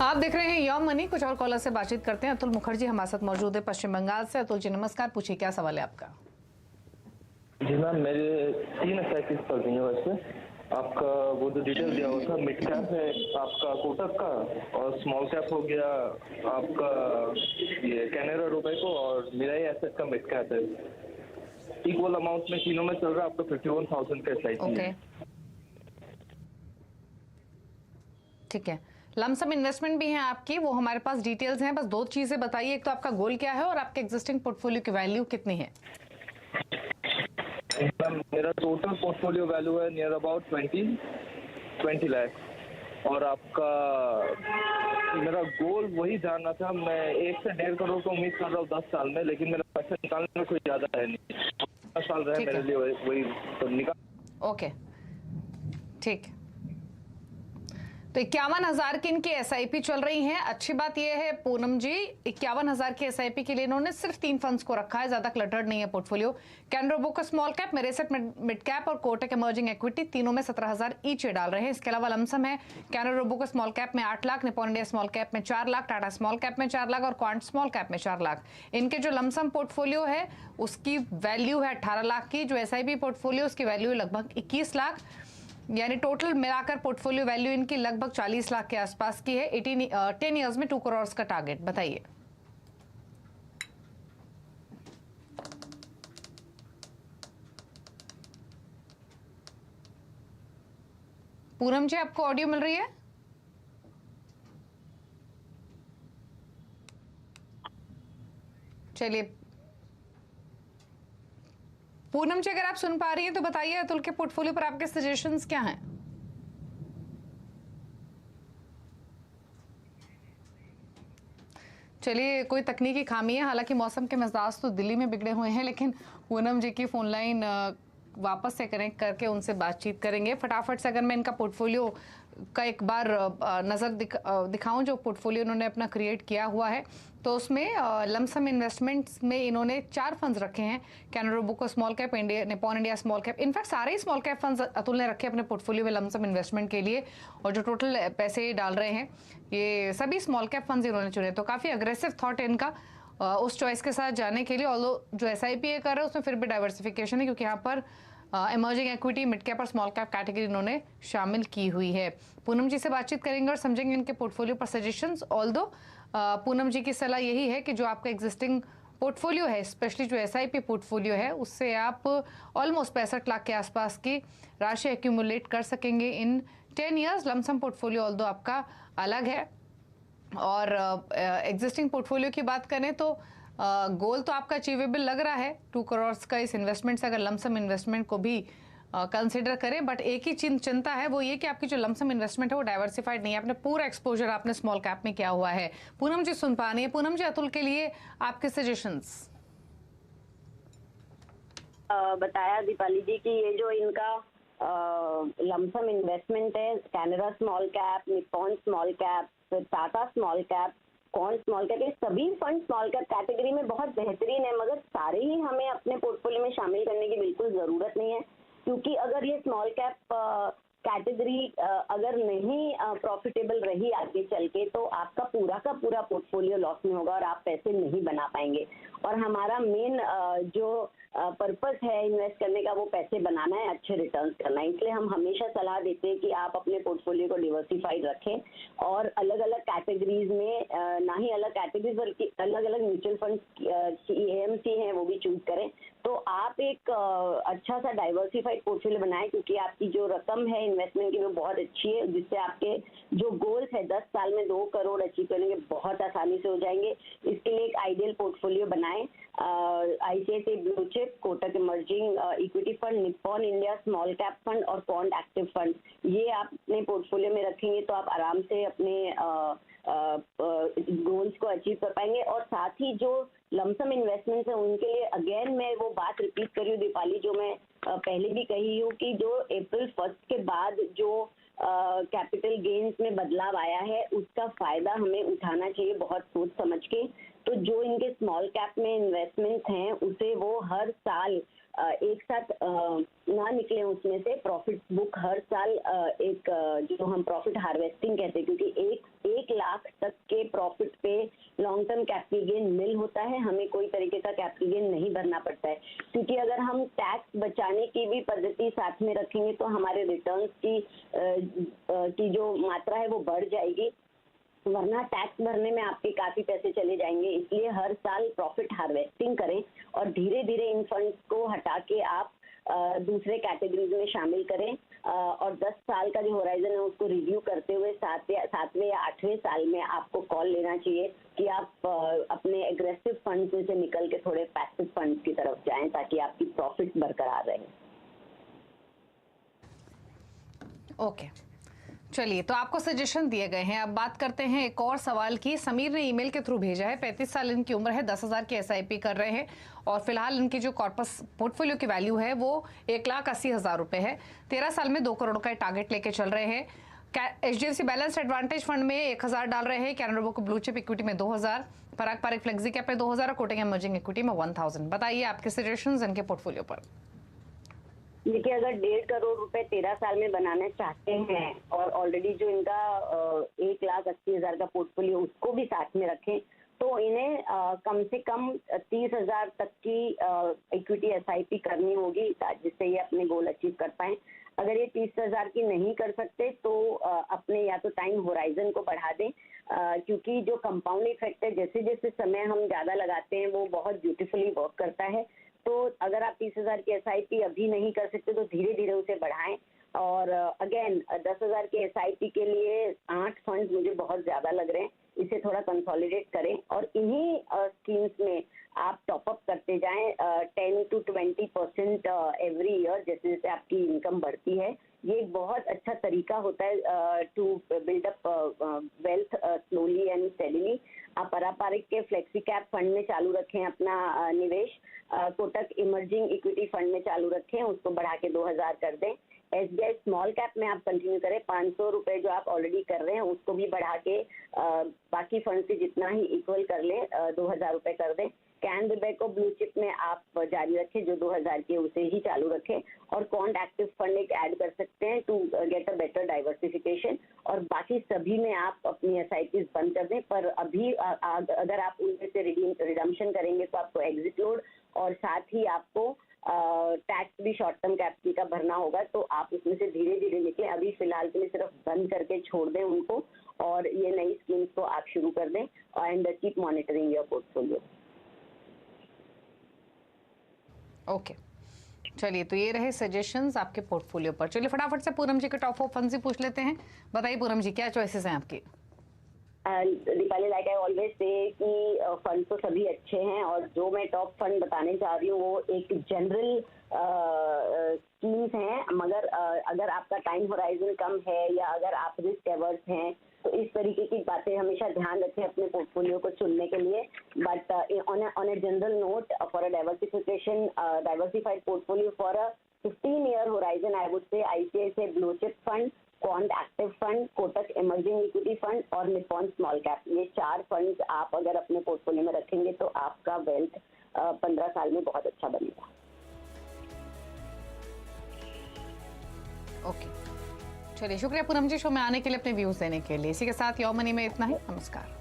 आप देख रहे हैं यॉम मनी। कुछ और कॉलर से बातचीत करते हैं। अतुल मुखर्जी हमारे साथ मौजूद है पश्चिम बंगाल से। अतुल जी नमस्कार, पूछिए क्या सवाल है आपका। जी मैम, मेरे 3 SIPs चल रही हैं। वैसे आपका वो जो डिटेल दिया हुआ था, मिड कैप है आपका कोटक का, और स्मॉल कैप हो गया आपका ये कैनरा रुपए को, और मिराई एसेट का मिड कैप है। इक्वल अमाउंट में तीनों में चल रहा है आपका 51,000 का SIP है। ठीक है, लमसम इन्वेस्टमेंट भी है आपकी, वो हमारे पास डिटेल्स हैं। बस दो चीजें बताइए, एक तो आपका गोल क्या है और आपके एग्जिस्टिंग पोर्टफोलियो की वैल्यू कितनी है। मेरा टोटल पोर्टफोलियो वैल्यू है नियर अबाउट 20 लाख, और आपका मेरा गोल वही जानना था। मैं 1 से 1.5 करोड़ को उम्मीद कर रहा हूँ 10 साल में, लेकिन मेरा पैसा निकालने में कोई ज्यादा है नहीं। 10 साल रहे मेरे लिए वही तो निकाल। ओके ठीक, तो 51,000 की इनकी SIP चल रही है। अच्छी बात यह है पूनम जी, 51,000 की SIP के लिए इन्होंने सिर्फ 3 फंड्स को रखा है, ज्यादा क्लटर्ड नहीं है portfolio. Canara robo small cap, Mirae Asset mid cap और कोटक इमर्जिंग इक्विटी, तीनों में 17,000 ईच डाल रहे हैं। इसके अलावा लमसम है कैनरा रोबो स्मॉल कैप में 8 lakh, Nippon India small cap में 4 लाख, टाटा स्मॉल कैप में 4 लाख और क्वांट स्मॉल कैप में 4 लाख। इनके जो लमसम पोर्टफोलियो है उसकी वैल्यू है 18 लाख की। जो SIP पोर्टफोलियो उसकी वैल्यू है लगभग 21 लाख, यानी टोटल मिलाकर पोर्टफोलियो वैल्यू इनकी लगभग 40 लाख के आसपास की है। 10 इयर्स में 2 करोड़ का टारगेट। बताइए पूनम जी, आपको ऑडियो मिल रही है? चलिए पूनम जी, अगर आप सुन पा रही हैं तो बताइए अतुल के पोर्टफोलियो पर आपके सजेशंस क्या हैं। चलिए, कोई तकनीकी खामी है। हालांकि मौसम के मिजाज तो दिल्ली में बिगड़े हुए हैं, लेकिन पूनम जी की फोन लाइन वापस से कनेक्ट करके उनसे बातचीत करेंगे फटाफट से। अगर मैं इनका पोर्टफोलियो का एक बार नज़र दिखाऊं, जो पोर्टफोलियो इन्होंने अपना क्रिएट किया हुआ है, तो उसमें लमसम इन्वेस्टमेंट्स में इन्होंने 4 फंड्स रखे हैं। Canara robo small cap, India Nippon India small cap, in fact सारे ही स्मॉल कैप फंड्स अतुल ने रखे अपने पोर्टफोलियो में लमसम इन्वेस्टमेंट के लिए। और जो टोटल पैसे डाल रहे हैं ये सभी स्मॉल कैप फंड्स इन्होंने चुने। तो काफ़ी अग्रेसिव थॉट है इनका उस चॉइस के साथ जाने के लिए। ऑल्दो जो SIP कर रहे हैं उसमें फिर भी डाइवर्सिफिकेशन है, क्योंकि यहाँ पर इमर्जिंग इक्विटी, मिड कैप और स्मॉल कैप कैटेगरी इन्होंने शामिल की हुई है। पूनम जी से बातचीत करेंगे और समझेंगे इनके पोर्टफोलियो पर सजेशंस। ऑल्दो पूनम जी की सलाह यही है कि जो आपका एग्जिस्टिंग पोर्टफोलियो है, स्पेशली जो SIP पोर्टफोलियो है, उससे आप ऑलमोस्ट 65 लाख के आसपास की राशि एक्यूमुलेट कर सकेंगे इन 10 ईयर्स। लमसम पोर्टफोलियो ऑल्दो आपका अलग है। और एग्जिस्टिंग पोर्टफोलियो की बात करें तो गोल तो आपका अचीवेबल लग रहा है 2 करोड़ का इस इन्वेस्टमेंट से, अगर लमसम इन्वेस्टमेंट को भी कंसिडर करें। बट एक ही चिंता है, वो ये कि आपकी जो लमसम इन्वेस्टमेंट है वो डाइवर्सिफाइड नहीं है। आपने पूरा एक्सपोजर आपने स्मॉल कैप में किया हुआ है। पूनम जी सुन पा रही है? पूनम जी, अतुल के लिए आपके सजेशंस। बताया दीपाली जी कि ये जो इनका लमसम इन्वेस्टमेंट है, Canara small cap, Nippon small cap, फिर टाटा स्मॉल कैप, कौन स्मॉल कैप, ये सभी फंड स्मॉल कैप कैटेगरी में बहुत बेहतरीन है। मगर सारे ही हमें अपने पोर्टफोलियो में शामिल करने की बिल्कुल ज़रूरत नहीं है, क्योंकि अगर ये स्मॉल कैप कैटेगरी अगर नहीं प्रॉफिटेबल रही आगे चल के, तो आपका पूरा का पूरा पोर्टफोलियो लॉस में होगा और आप पैसे नहीं बना पाएंगे। और हमारा मेन जो पर्पस है इन्वेस्ट करने का, वो पैसे बनाना है, अच्छे रिटर्न्स करना है। इसलिए हम हमेशा सलाह देते हैं कि आप अपने पोर्टफोलियो को डिवर्सिफाइड रखें और अलग अलग कैटेगरीज में, ना ही अलग कैटेगरीज बल्कि अलग अलग म्यूचुअल फंड की AMC हैं वो भी चूज करें। तो आप एक अच्छा सा डाइवर्सिफाइड पोर्टफोलियो बनाएं, क्योंकि आपकी जो रकम है इन्वेस्टमेंट की वो बहुत अच्छी है, जिससे आपके जो गोल्स है 10 साल में 2 करोड़ अचीव करने के बहुत आसानी से हो जाएंगे। इसके लिए एक आइडियल पोर्टफोलियो बनाएं। ICICI blue chip, Kotak emerging equity fund, Nippon India small cap fund और क्वांट एक्टिव फंड, ये आप अपने पोर्टफोलियो में रखेंगे तो आप आराम से अपने गोल्स को अचीव कर पाएंगे। और साथ ही जो लमसम इन्वेस्टमेंट्स है उनके लिए अगेन मैं वो बात रिपीट कर रही हूँ दीपाली, जो मैं पहले भी कही हूँ कि जो अप्रैल 1 के बाद जो कैपिटल गेन्स में बदलाव आया है उसका फायदा हमें उठाना चाहिए बहुत सोच समझ के। तो जो इनके स्मॉल कैप में इन्वेस्टमेंट्स हैं उसे वो हर साल एक साथ ना निकले, उसमें से प्रॉफिट बुक हर साल एक जो हम प्रॉफिट हार्वेस्टिंग कहते हैं, क्योंकि 1 लाख तक के प्रॉफिट पे लॉन्ग टर्म कैपिटल गेन मिल होता है। हमें कोई तरीके का कैपिटल गेन नहीं भरना पड़ता है, क्योंकि अगर हम टैक्स बचाने की भी पद्धति साथ में रखेंगे तो हमारे रिटर्न्स की जो मात्रा है वो बढ़ जाएगी, वरना टैक्स भरने में आपके काफी पैसे चले जाएंगे। इसलिए हर साल प्रॉफिट हार्वेस्टिंग करें और धीरे धीरे इन फंड्स को हटा के आप दूसरे कैटेगरीज में शामिल करें, और 10 साल का जो होराइजन है उसको रिव्यू करते हुए 7वें या 8वें साल में आपको कॉल लेना चाहिए कि आप अपने एग्रेसिव फंड्स में से निकल के थोड़े पैसिव फंड्स की तरफ जाएं, ताकि आपकी प्रॉफिट बरकरार रहे। ओके, चलिए, तो आपको सजेशन दिए गए हैं। अब बात करते हैं एक और सवाल की। समीर ने ईमेल के थ्रू भेजा है। 35 साल इनकी उम्र है, 10,000 की SIP कर रहे हैं और फिलहाल इनकी जो कॉर्पस पोर्टफोलियो की वैल्यू है वो 1,80,000 रुपए है। 13 साल में 2 करोड़ का टारगेट लेके चल रहे हैं। HDFC बैलेंस एडवांटेज फंड में 1,000 डाल रहे हैं, Canara bank blue chip equity में 2,000, पराग पारिक फ्लेक्सी कैप में 2,000 और कोटक इमर्जिंग इक्विटी में 1,000। बताइए आपके सजेशंस इनके पोर्टफोलियो पर। देखिए, अगर 1.5 करोड़ रुपए 13 साल में बनाना चाहते हैं और ऑलरेडी जो इनका 1,80,000 का पोर्टफोलियो उसको भी साथ में रखें, तो इन्हें कम से कम 30,000 तक की इक्विटी SIP करनी होगी, जिससे ये अपने गोल अचीव कर पाए। अगर ये 30,000 की नहीं कर सकते तो अपने या तो टाइम होराइजन को बढ़ा दें, क्योंकि जो कंपाउंड इफेक्ट है, जैसे जैसे समय हम ज्यादा लगाते हैं वो बहुत ब्यूटीफुली वर्क करता है। तो अगर आप 30,000 की SIP अभी नहीं कर सकते तो धीरे धीरे उसे बढ़ाएं। और अगेन 10,000 की SIP के लिए 8 फंड मुझे बहुत ज्यादा लग रहे हैं, इसे थोड़ा कंसोलिडेट करें और इन्हीं स्कीम्स में आप टॉप अप करते जाएं 10 to 20% एवरी ईयर, जैसे जैसे आपकी इनकम बढ़ती है। ये एक बहुत अच्छा तरीका होता है to build up wealth slowly and steadily. आप पारंपरिक के फ्लेक्सी कैप फंड में चालू रखें अपना निवेश, कोटक इमर्जिंग इक्विटी फंड में चालू रखें, उसको बढ़ा के 2,000 कर दें। SBI स्मॉल कैप में आप कंटिन्यू करें, 500 रुपए जो आप ऑलरेडी कर रहे हैं उसको भी बढ़ा के बाकी फंड से जितना ही इक्वल कर लें, 2,000 रुपए कर दें। कैनरा बैंक को ब्लू चिप में आप जारी रखें, जो 2,000 की उसे ही चालू रखें, और कॉन्ट एक्टिव फंड एक ऐड कर सकते हैं to get a better diversification. और बाकी सभी में आप अपनी SIPs बंद कर दें, पर अभी अगर आप उनमें से रिडम्पशन करेंगे तो आपको एग्जिट लोड और साथ ही आपको टैक्स भी शॉर्ट टर्म कैपिटल का भरना होगा, तो आप उसमें से धीरे धीरे निकलें। अभी फिलहाल के लिए सिर्फ बंद करके छोड़ दें उनको और ये नई स्कीम्स को आप शुरू कर दें, and keep monitoring your portfolio. Okay, चलिए, तो ये रहे सजेशंस आपके पोर्टफोलियो पर। चलिए फटाफट से पूनम जी के टॉप 4 फंड से पूछ लेते हैं। बताइए पूनम जी, क्या चॉइसेस हैं आपकी? Deepali, like I always say कि फंड तो सभी अच्छे हैं, और जो मैं टॉप फंड बताने जा रही हूँ वो एक जनरल स्कीम्स हैं, मगर अगर आपका टाइम होराइजन कम है या अगर आप रिस्क एवर्स हैं तो इस तरीके की बातें हमेशा ध्यान रखें अपने पोर्टफोलियो को चुनने के लिए। But on a general note, for a diversified portfolio for a 15-year horizon, I would say ICICI blue chip fund, quant active fund, Kotak emerging equity fund और निप्पॉन स्मॉल कैप, ये 4 फंड्स आप अगर अपने portfolio में रखेंगे तो आपका wealth 15 साल में बहुत अच्छा बनेगा। ओके, चलिए, शुक्रिया पूनम जी शो में आने के लिए, अपने व्यूज देने के लिए। इसी के साथ योर मनी में इतना ही। नमस्कार।